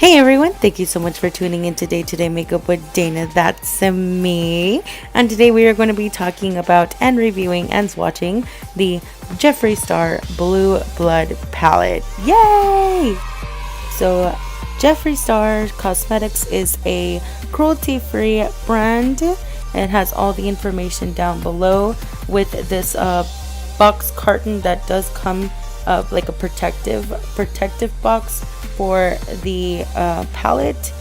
Hey everyone, thank you so much for tuning in today. Today Makeup with Dana, that's me. And today we are going to be talking about and reviewing and swatching the Jeffree Star Blue Blood Palette. Yay! So Jeffree Star Cosmetics is a cruelty-free brand. It has all the information down below with this box carton that does come like a protective box for the palette,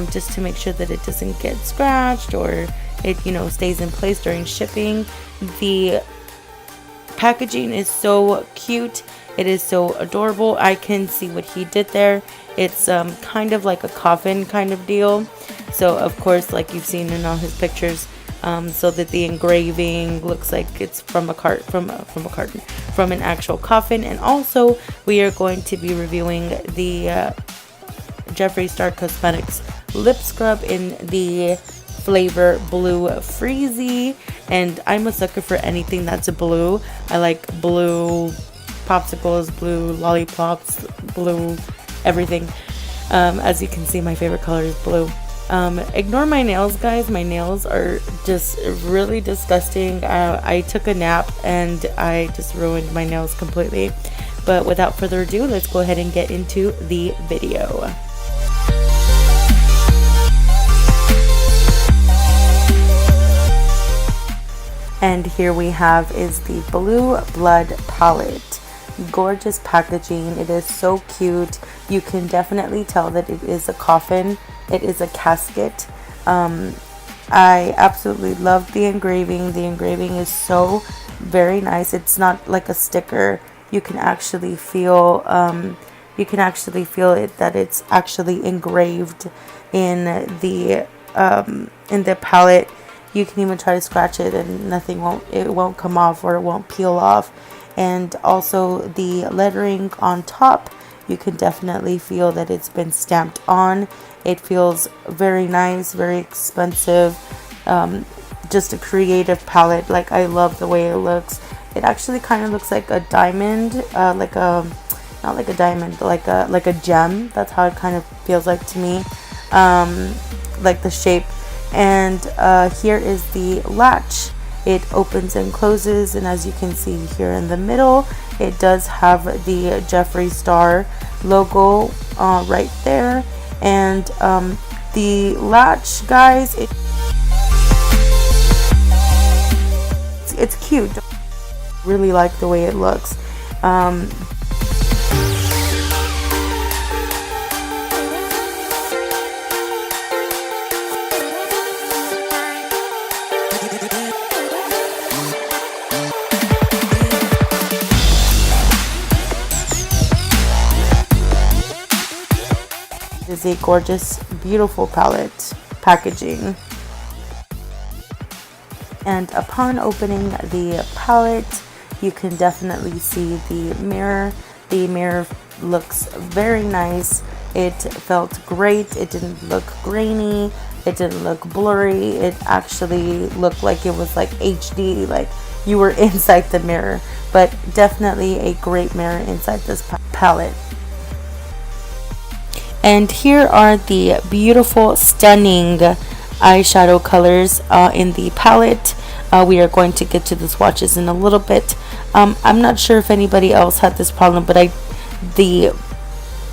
just to make sure that it doesn't get scratched or it stays in place during shipping. The packaging is so cute, it is so adorable. I can see what he did there. It's kind of like a coffin kind of deal, so of course, like you've seen in all his pictures, so that the engraving looks like it's from an actual coffin. And also we are going to be reviewing the Jeffree Star Cosmetics lip scrub in the flavor Blue Freezy, and I'm a sucker for anything that's blue. I like blue popsicles, blue lollipops, blue everything. As you can see, my favorite color is blue. Ignore my nails, guys. My nails are just really disgusting. I took a nap and I just ruined my nails completely. But without further ado, let's go ahead and get into the video. And here we have is the Blue Blood Palette. Gorgeous packaging. It is so cute. You can definitely tell that it is a coffin. It is a casket. I absolutely love the engraving. The engraving is so very nice. It's not like a sticker. You can actually feel it, that it's actually engraved in the palette. You can even try to scratch it and it won't come off, or it won't peel off. And also the lettering on top, you can definitely feel that it's been stamped on. It feels very nice, very expensive, just a creative palette. Like, I love the way it looks. It actually kind of looks like a diamond, not like a diamond, like a gem. That's how it kind of feels like to me, like the shape. And here is the latch. It opens and closes, and as you can see here in the middle, it does have the Jeffree Star logo right there. And the latch, guys, it's cute. Really like the way it looks. Is a gorgeous, beautiful palette packaging. And upon opening the palette, you can definitely see the mirror. The mirror looks very nice. It felt great. It didn't look grainy. It didn't look blurry. It actually looked like it was like HD, like you were inside the mirror. But definitely a great mirror inside this palette. And here are the beautiful, stunning eyeshadow colors in the palette. We are going to get to the swatches in a little bit. I'm not sure if anybody else had this problem, but the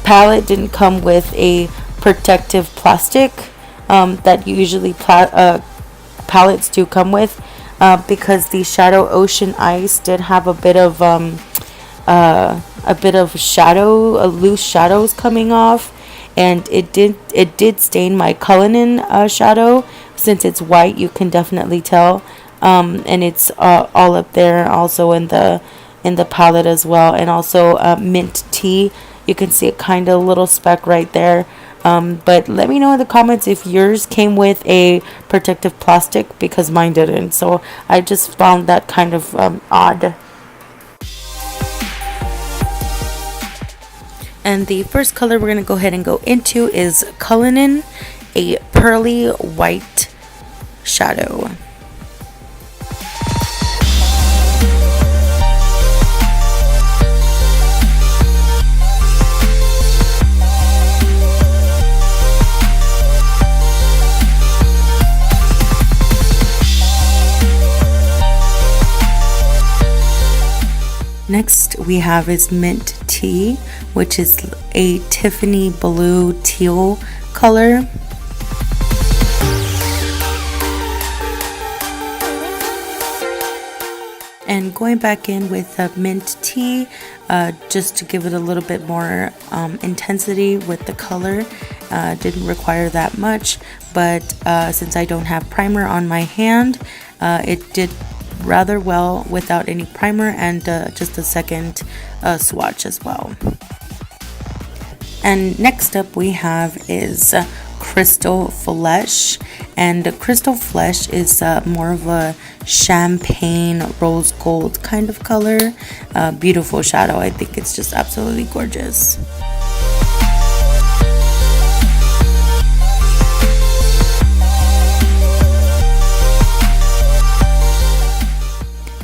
palette didn't come with a protective plastic that usually palettes do come with, because the Shadow Ocean Ice did have a bit of shadow, loose shadows coming off. And it did stain my Cullinan shadow. Since it's white, you can definitely tell, and it's all up there, also in the palette as well. And also mint tea, you can see a kind of little speck right there. But let me know in the comments if yours came with a protective plastic, because mine didn't. So I just found that kind of odd. And the first color we're going to go ahead and go into is Cullinan, a pearly white shadow. Next we have is Mint Tea, which is a Tiffany blue teal color. And going back in with Mint Tea, just to give it a little bit more intensity with the color. Didn't require that much, but since I don't have primer on my hand, it did rather well without any primer, and just a second swatch as well. And next up we have is Crystal Flesh, and Crystal Flesh is more of a champagne rose gold kind of color. Beautiful shadow. I think it's just absolutely gorgeous.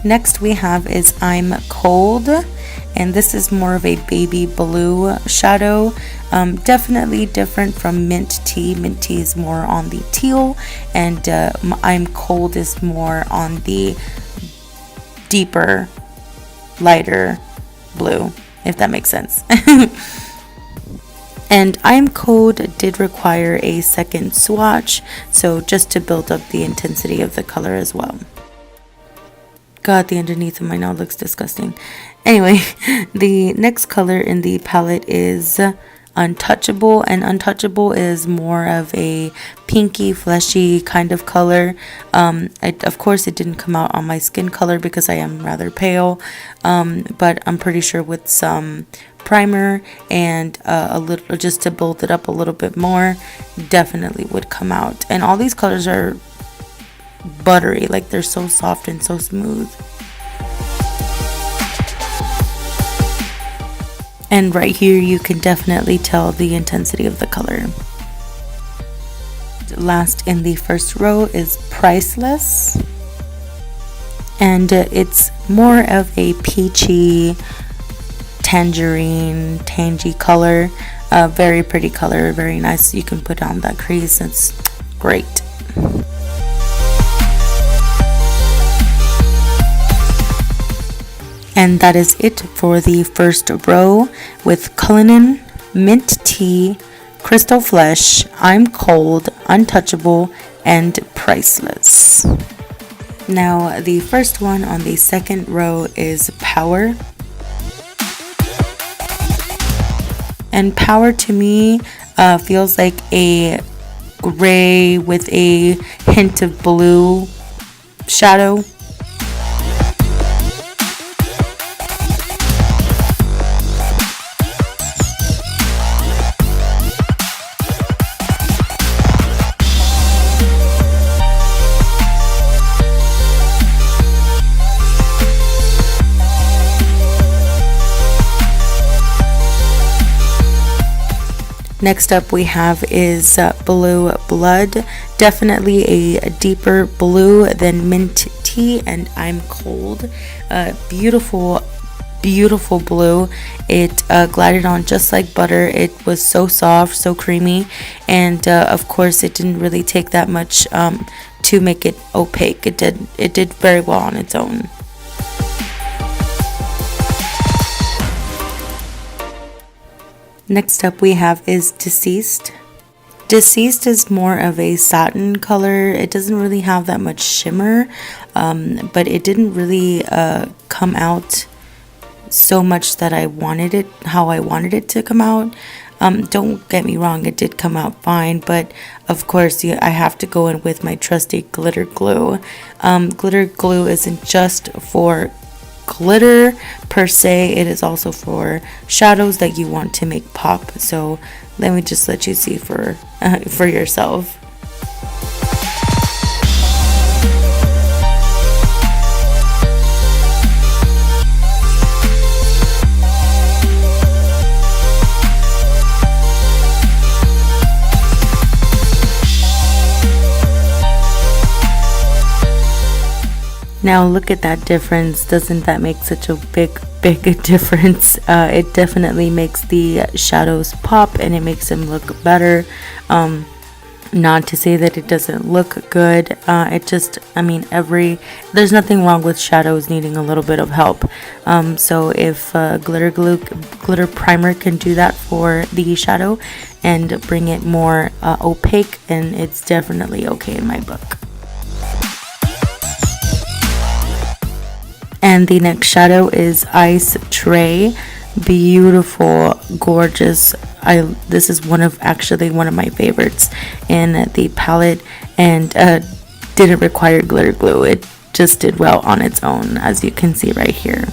Next we have is I'm Cold, and this is more of a baby blue shadow. Definitely different from Mint Tea. Mint Tea is more on the teal, and I'm Cold is more on the deeper, lighter blue, if that makes sense. And I'm Cold did require a second swatch, so just to build up the intensity of the color as well. God, the underneath of my nail looks disgusting. Anyway, the next color in the palette is Untouchable, and Untouchable is more of a pinky, fleshy kind of color. Of course, it didn't come out on my skin color because I am rather pale, but I'm pretty sure with some primer and a little, just to build it up a little bit more, definitely would come out. And all these colors are buttery, like they're so soft and so smooth. And right here you can definitely tell the intensity of the color. Last in the first row is Priceless, and it's more of a peachy tangy color. Very pretty color, very nice. You can put on that crease, it's great. And that is it for the first row with Cullinan, Mint Tea, Crystal Flesh, I'm Cold, Untouchable, and Priceless. Now the first one on the second row is Power. And Power to me feels like a gray with a hint of blue shadow. Next up we have is Blue Blood, definitely a deeper blue than Mint Tea and I'm Cold. Beautiful blue. It glided on just like butter. It was so soft, so creamy, and of course it didn't really take that much to make it opaque. It did very well on its own. Next up we have is Deceased. Deceased is more of a satin color. It doesn't really have that much shimmer, but it didn't really come out so much that I wanted it, how I wanted it to come out. Don't get me wrong, it did come out fine, but of course I have to go in with my trusty glitter glue. Glitter glue isn't just for glitter per se, it is also for shadows that you want to make pop. So let me just let you see for yourself. Now look at that difference. Doesn't that make such a big difference? It definitely makes the shadows pop and it makes them look better. Not to say that it doesn't look good. It just, I mean, there's nothing wrong with shadows needing a little bit of help. So if glitter primer can do that for the shadow and bring it more opaque, then it's definitely okay in my book. And the next shadow is Ice Tray. Beautiful, gorgeous. This is one of my favorites in the palette, and didn't require glitter glue. It just did well on its own, as you can see right here.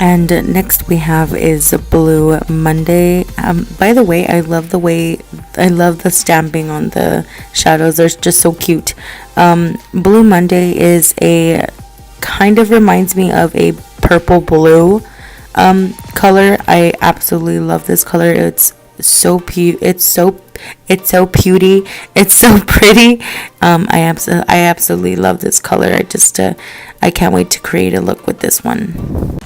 And next we have is Blue Monday. By the way, I love the stamping on the shadows. They're just so cute. Blue Monday is kind of reminds me of a purple blue color. I absolutely love this color. It's so pretty. I absolutely love this color. I can't wait to create a look with this one.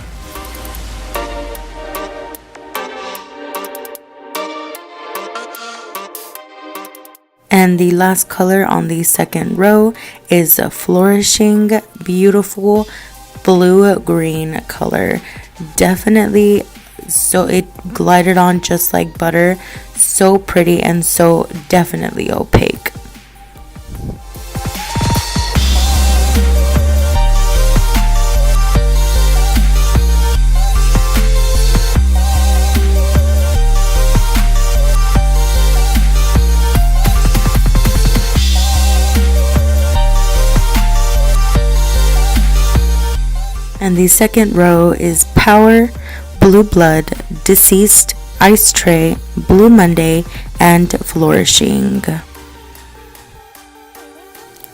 And the last color on the second row is a Flourishing, beautiful blue-green color. Definitely, so it glided on just like butter. So pretty and so definitely opaque. And the second row is Power, Blue Blood, Deceased, Ice Tray, Blue Monday, and Flourishing.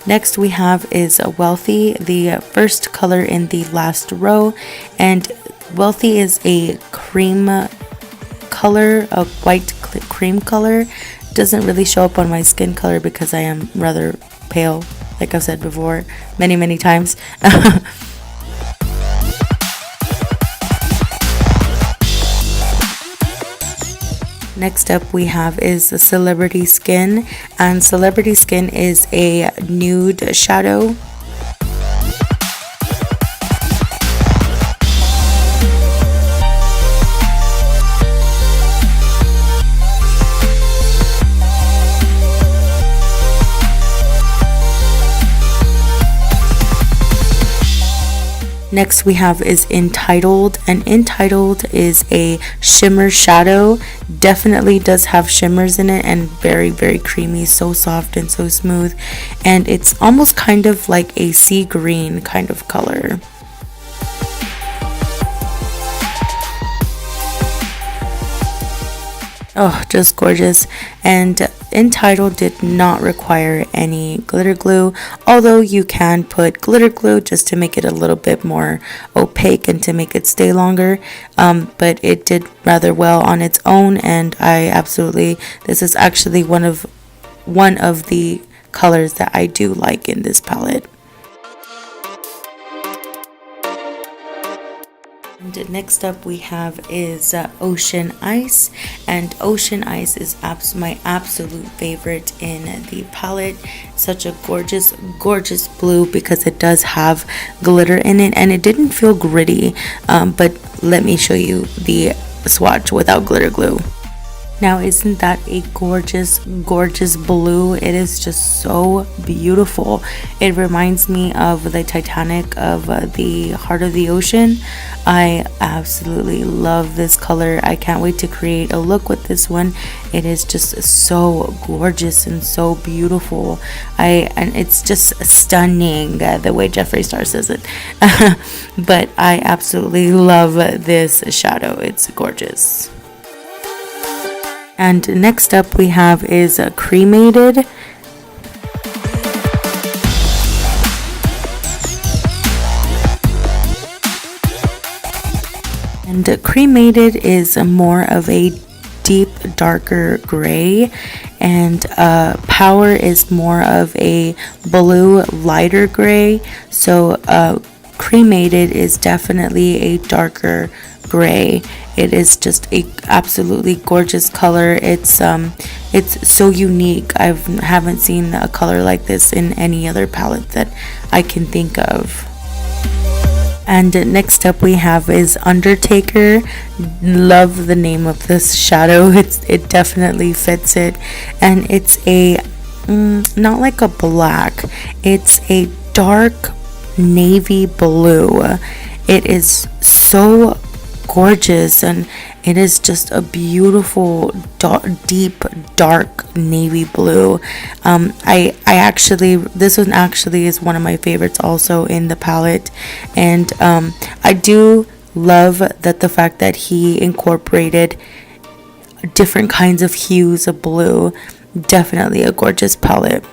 Next we have is Wealthy, the first color in the last row, and Wealthy is a cream color, a white cream color. Doesn't really show up on my skin color because I am rather pale, like I've said before many times. Next up we have is Celebrity Skin, and Celebrity Skin is a nude shadow. Next we have is Entitled, and Entitled is a shimmer shadow. Definitely does have shimmers in it, and very creamy, so soft and so smooth, and it's almost kind of like a sea green kind of color. Oh, just gorgeous. And Entitled did not require any glitter glue, although you can put glitter glue just to make it a little bit more opaque and to make it stay longer, but it did rather well on its own, and this is actually one of the colors that I do like in this palette. And next up we have is Ocean Ice, and Ocean Ice is my absolute favorite in the palette. Such a gorgeous blue because it does have glitter in it, and it didn't feel gritty, but let me show you the swatch without glitter glue. Now, isn't that a gorgeous blue? It is just so beautiful. It reminds me of the Titanic, of the heart of the ocean. I absolutely love this color. I can't wait to create a look with this one. It is just so gorgeous and so beautiful. And it's just stunning, the way Jeffree Star says it. But I absolutely love this shadow. It's gorgeous. And next up we have is Cremated. And cremated is more of a deep darker gray, and power is more of a blue lighter gray. So cremated is definitely a darker gray. It is just a absolutely gorgeous color. It's so unique. I haven't seen a color like this in any other palette that I can think of. And next up we have is Undertaker. Love the name of this shadow. It definitely fits it, and it's a not like a black. It's a dark navy blue. It is so gorgeous, and it is just a beautiful deep dark navy blue. I actually, this one actually is one of my favorites also in the palette, and I do love that the fact that he incorporated different kinds of hues of blue. Definitely a gorgeous palette.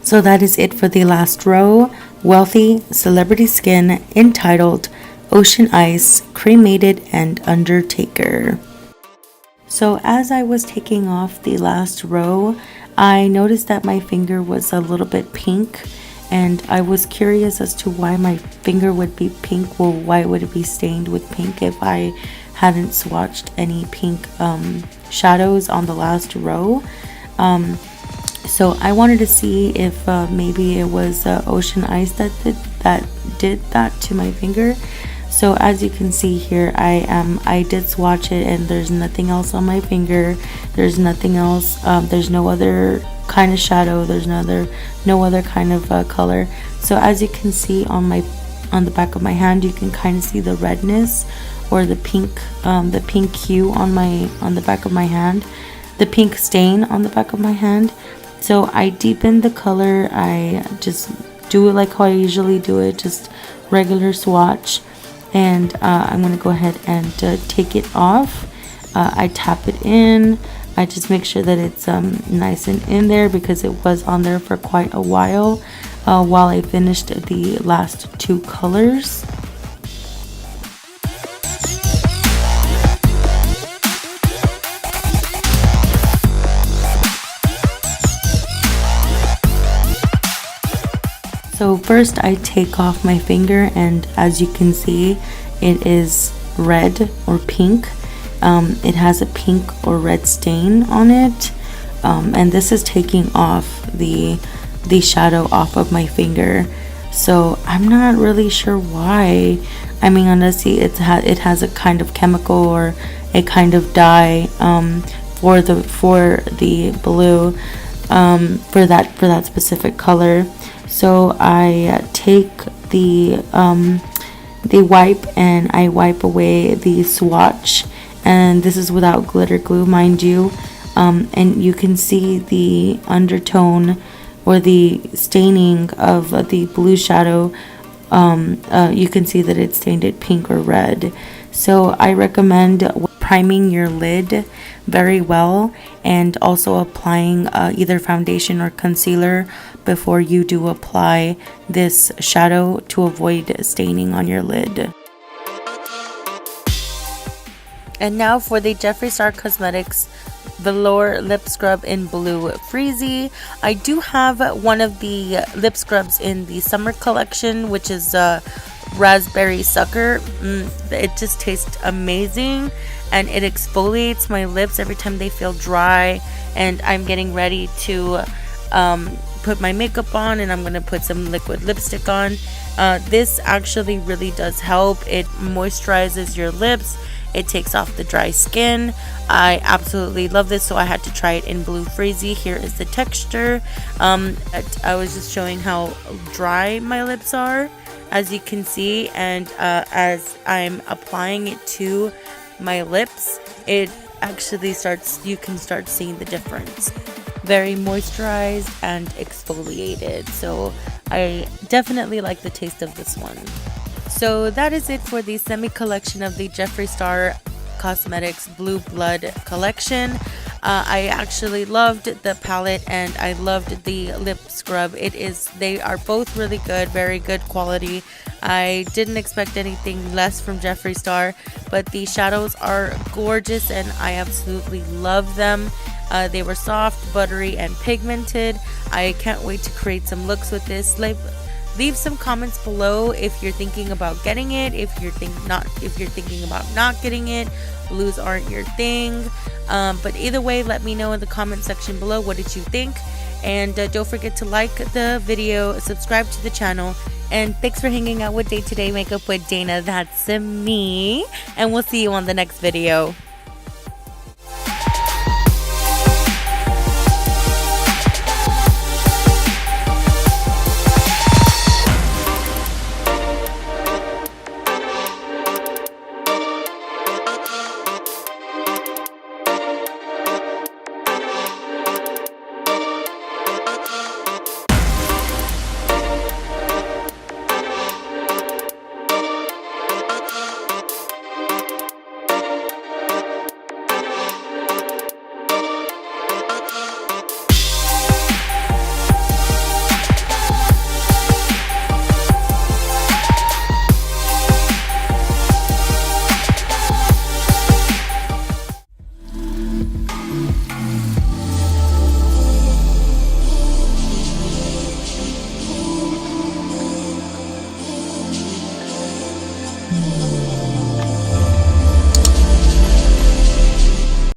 So that is it for the last row. Wealthy, Celebrity Skin, Entitled, Ocean Ice, Cremated, and Undertaker. So as I was taking off the last row, I noticed that my finger was a little bit pink, and I was curious as to why my finger would be pink. Well, why would it be stained with pink if I hadn't swatched any pink shadows on the last row? So I wanted to see if maybe it was Ocean Ice that did that to my finger. So as you can see here, I did swatch it, and there's nothing else on my finger. There's nothing else. There's no other kind of shadow. There's no other kind of color. So as you can see on the back of my hand, you can kind of see the redness or the pink hue on the back of my hand, the pink stain on the back of my hand. So I deepened the color. I just do it like how I usually do it, just regular swatch. And I'm going to go ahead and take it off. I tap it in. I just make sure that it's nice and in there, because it was on there for quite a while I finished the last two colors. So first I take off my finger, and as you can see, it is red or pink. It has a pink or red stain on it, and this is taking off the shadow off of my finger. So I'm not really sure why. I mean, honestly, it has a kind of chemical or a kind of dye for the blue, for that specific color. So I take the wipe, and I wipe away the swatch, and this is without glitter glue, mind you, and you can see the undertone or the staining of the blue shadow. You can see that it stained it pink or red. So I recommend priming your lid very well, and also applying either foundation or concealer before you do apply this shadow to avoid staining on your lid. And now for the Jeffree Star Cosmetics Velour Lip Scrub in Blue Freezy. I do have one of the lip scrubs in the summer collection, which is Raspberry Sucker. It just tastes amazing, and it exfoliates my lips every time they feel dry, and I'm getting ready to put my makeup on, and I'm going to put some liquid lipstick on. This actually really does help. It moisturizes your lips. It takes off the dry skin. I absolutely love this, so I had to try it in Blue Freezy. Here is the texture. I was just showing how dry my lips are, as you can see, and as I'm applying it to my lips, it actually you can start seeing the difference. Very moisturized and exfoliated, so I definitely like the taste of this one. So that is it for the semi collection of the Jeffree Star Cosmetics Blue Blood collection. I actually loved the palette and I loved the lip scrub. They are both really good, very good quality. I didn't expect anything less from Jeffree Star, but the shadows are gorgeous and I absolutely love them. They were soft, buttery, and pigmented. I can't wait to create some looks with this. Leave some comments below if you're thinking about getting it, if you're thinking about not getting it. Blues aren't your thing, but either way, let me know in the comment section below, what did you think? And don't forget to like the video, subscribe to the channel, and thanks for hanging out with Day to Day Makeup with Dana. That's me, and we'll see you on the next video.